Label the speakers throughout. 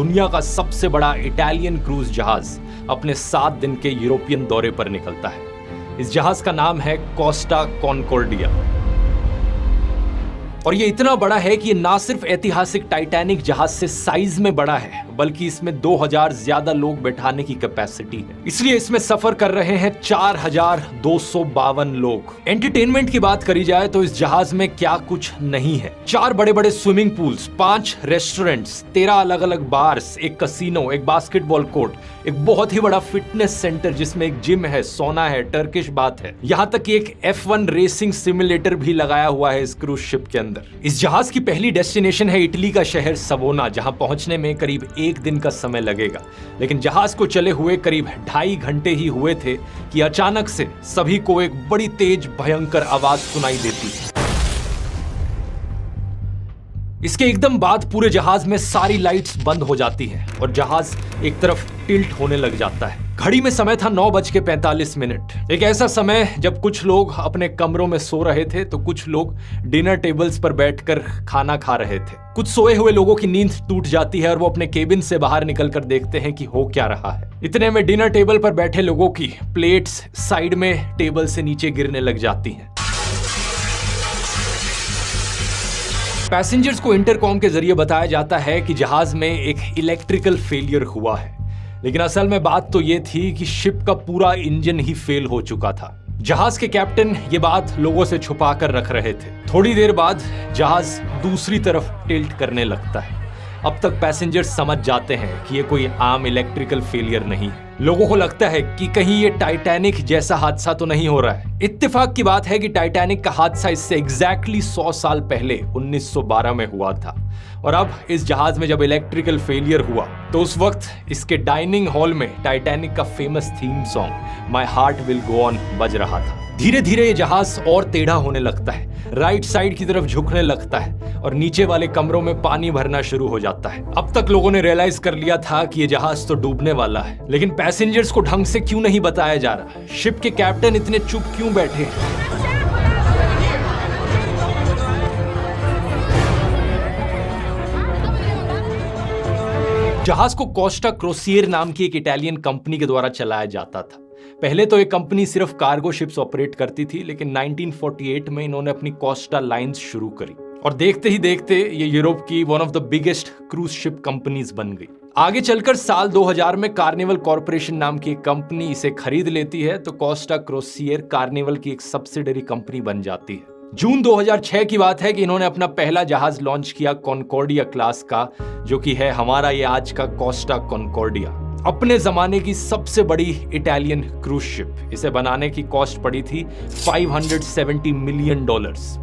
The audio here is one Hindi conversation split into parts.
Speaker 1: दुनिया का सबसे बड़ा इटालियन क्रूज जहाज अपने 7 दिन के यूरोपियन दौरे पर निकलता है। इस जहाज का नाम है कोस्टा कॉनकॉर्डिया और ये इतना बड़ा है कि ये ना सिर्फ ऐतिहासिक टाइटैनिक जहाज से साइज में बड़ा है, बल्कि इसमें 2000 ज्यादा लोग बैठाने की कैपेसिटी है। इसलिए इसमें सफर कर रहे हैं 4252 लोग। एंटरटेनमेंट की बात करी जाए तो इस जहाज में क्या कुछ नहीं है। 4 बड़े बड़े स्विमिंग पूल्स, 5 रेस्टोरेंट्स, 13 अलग अलग बार्स, एक कसिनो, एक बास्केटबॉल कोर्ट, एक बहुत ही बड़ा फिटनेस सेंटर जिसमें एक जिम है, सोना है, टर्किश बाथ है, यहाँ तक कि एक F1 रेसिंग सिमुलेटर भी लगाया हुआ है इस क्रूज शिप के अंदर। इस जहाज की पहली डेस्टिनेशन है इटली का शहर सवोना, जहां पहुंचने में करीब 1 दिन का समय लगेगा। लेकिन जहाज को चले हुए करीब 2.5 घंटे ही हुए थे कि अचानक से सभी को एक बड़ी तेज भयंकर आवाज सुनाई देती है। इसके एकदम बाद पूरे जहाज में सारी लाइट्स बंद हो जाती हैं और जहाज एक तरफ टिल्ट होने लग जाता है। घड़ी में समय था 9:45। एक ऐसा समय जब कुछ लोग अपने कमरों में सो रहे थे तो कुछ लोग डिनर टेबल्स पर बैठकर खाना खा रहे थे। कुछ सोए हुए लोगों की नींद टूट जाती है और वो अपने केबिन से बाहर निकलकर देखते हैं कि हो क्या रहा है। इतने में डिनर टेबल पर बैठे लोगों की प्लेट्स साइड में टेबल से नीचे गिरने लग जाती हैं। पैसेंजर्स को इंटरकॉम के जरिए बताया जाता है कि जहाज में एक इलेक्ट्रिकल फेलियर हुआ है, लेकिन असल में बात तो यह थी कि शिप का पूरा इंजन ही फेल हो चुका था। जहाज के कैप्टन ये बात लोगों से छुपा कर रख रहे थे। थोड़ी देर बाद जहाज दूसरी तरफ टिल्ट करने लगता है। अब तक पैसेंजर समझ जाते हैं कि ये कोई आम इलेक्ट्रिकल फेलियर नहीं है। लोगों को लगता है कि कहीं ये टाइटैनिक जैसा हादसा तो नहीं हो रहा है। इत्तेफाक की बात है कि टाइटैनिक का हादसा इससे एग्जैक्टली 100 साल पहले 1912 में हुआ था और अब इस जहाज में जब इलेक्ट्रिकल फेलियर हुआ तो उस वक्त इसके डाइनिंग हॉल में टाइटैनिक का famous theme song my heart will go on बज रहा था। धीरे धीरे ये जहाज और टेढ़ा होने लगता है, राइट साइड की तरफ झुकने लगता है और नीचे वाले कमरों में पानी भरना शुरू हो जाता है। अब तक लोगों ने रियलाइज कर लिया था कि ये जहाज तो डूबने वाला है, लेकिन पैसेंजर्स को ढंग से क्यों नहीं बताया जा रहा? शिप के कैप्टन इतने चुप क्यों बैठे हैं? जहाज को कोस्टा क्रोसियर नाम की एक इटालियन कंपनी के द्वारा चलाया जाता था। पहले तो ये कंपनी सिर्फ कार्गो शिप्स ऑपरेट करती थी, लेकिन 1948 में इन्होंने अपनी कोस्टा लाइंस शुरू करी और देखते ही देखते ये यूरोप की one of the biggest cruise ship companies बन गई। आगे चलकर साल 2000 में कार्निवल कॉर्पोरेशन नाम की एक कंपनी इसे खरीद लेती है तो कोस्टा क्रोसियर कार्निवल की एक सब्सिडरी कंपनी बन जाती है। जून 2006 की बात है कि इन्होंने अपना पहला जहाज लॉन्च किया कॉनकॉर्डिया क्लास का, जो कि है हमारा ये आज का कोस्टा कॉनकॉर्डिया। अपने जमाने की सबसे बड़ी इटालियन क्रूज शिप। इसे बनाने की कॉस्ट पड़ी थी $570 मिलियन,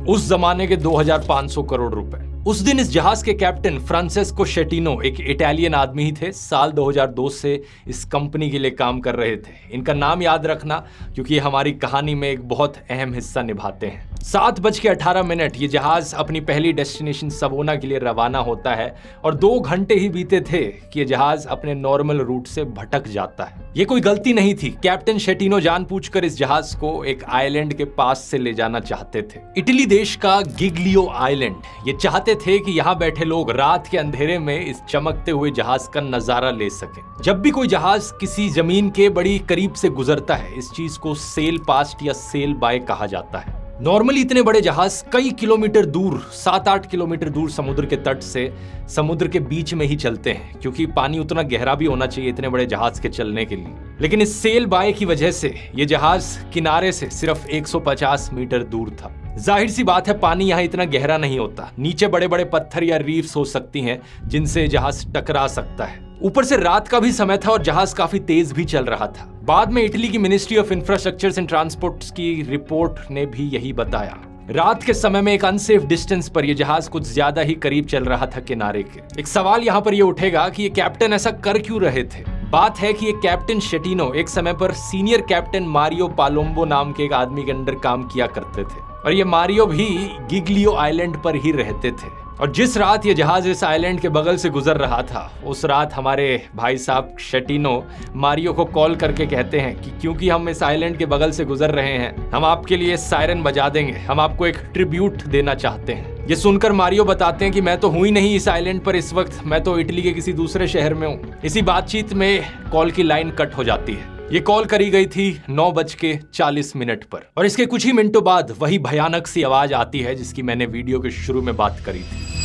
Speaker 1: उस जमाने के 2500 करोड़ रुपए। उस दिन इस जहाज के कैप्टन फ्रांसेस्को शेटिनो एक इटालियन आदमी ही थे। साल 2002 से इस कंपनी के लिए काम कर रहे थे। इनका नाम याद रखना क्योंकि ये हमारी कहानी में एक बहुत अहम हिस्सा निभाते हैं। 7:18 ये जहाज अपनी पहली डेस्टिनेशन सवोना के लिए रवाना होता है और 2 घंटे ही बीते थे कि ये जहाज अपने नॉर्मल रूट से भटक जाता है। ये कोई गलती नहीं थी। कैप्टन शेटिनो जानबूझकर इस जहाज को एक आइलैंड के पास से ले जाना चाहते थे, इटली देश का गिग्लियो आइलैंड। ये चाहते थे कि यहाँ बैठे लोग रात के अंधेरे में इस चमकते हुए जहाज का नजारा ले सकें। जब भी कोई जहाज किसी जमीन के बड़ी करीब से गुजरता है, इस चीज को सेल पास्ट या सेल बाय कहा जाता है। नॉर्मली इतने बड़े जहाज कई किलोमीटर दूर, 7-8 किलोमीटर दूर समुद्र के तट से समुद्र के बीच में ही चलते हैं, क्योंकि पानी उतना गहरा भी होना चाहिए इतने बड़े जहाज के चलने के लिए। लेकिन इस सेल बाय की वजह से ये जहाज किनारे से सिर्फ 150 मीटर दूर था। जाहिर सी बात है, पानी यहाँ इतना गहरा नहीं होता। नीचे बड़े बड़े पत्थर या रीफ्स हो सकती हैं जिनसे जहाज टकरा सकता है। ऊपर से रात का भी समय था और जहाज काफी तेज भी चल रहा था। बाद में इटली की ministry of infrastructure and transport की रिपोर्ट ने भी यही बताया। रात के समय में एक अनसेफ डिस्टेंस पर यह जहाज कुछ ज्यादा ही करीब चल रहा था किनारे के। एक सवाल यहाँ पर यह उठेगा कि ये कैप्टन ऐसा कर क्यों रहे थे? बात है कि ये कैप्टन शेटिनो एक समय पर सीनियर कैप्टन मारियो पालोम्बो नाम के एक आदमी के अंडर काम किया करते थे और ये मारियो भी गिग्लियो आइलैंड पर ही रहते थे। और जिस रात ये जहाज इस आइलैंड के बगल से गुजर रहा था, उस रात हमारे भाई साहब शेटिनो मारियो को कॉल करके कहते हैं कि क्योंकि हम इस आइलैंड के बगल से गुजर रहे हैं, हम आपके लिए सायरन बजा देंगे, हम आपको एक ट्रिब्यूट देना चाहते हैं। ये सुनकर मारियो बताते हैं कि मैं तो हूं ही नहीं इस आइलैंड पर इस वक्त, मैं तो इटली के किसी दूसरे शहर में हूं। इसी बातचीत में कॉल की लाइन कट हो जाती है। ये कॉल करी गई थी 9:40 पर और इसके कुछ ही मिनटों बाद वही भयानक सी आवाज आती है जिसकी मैंने वीडियो के शुरू में बात करी थी।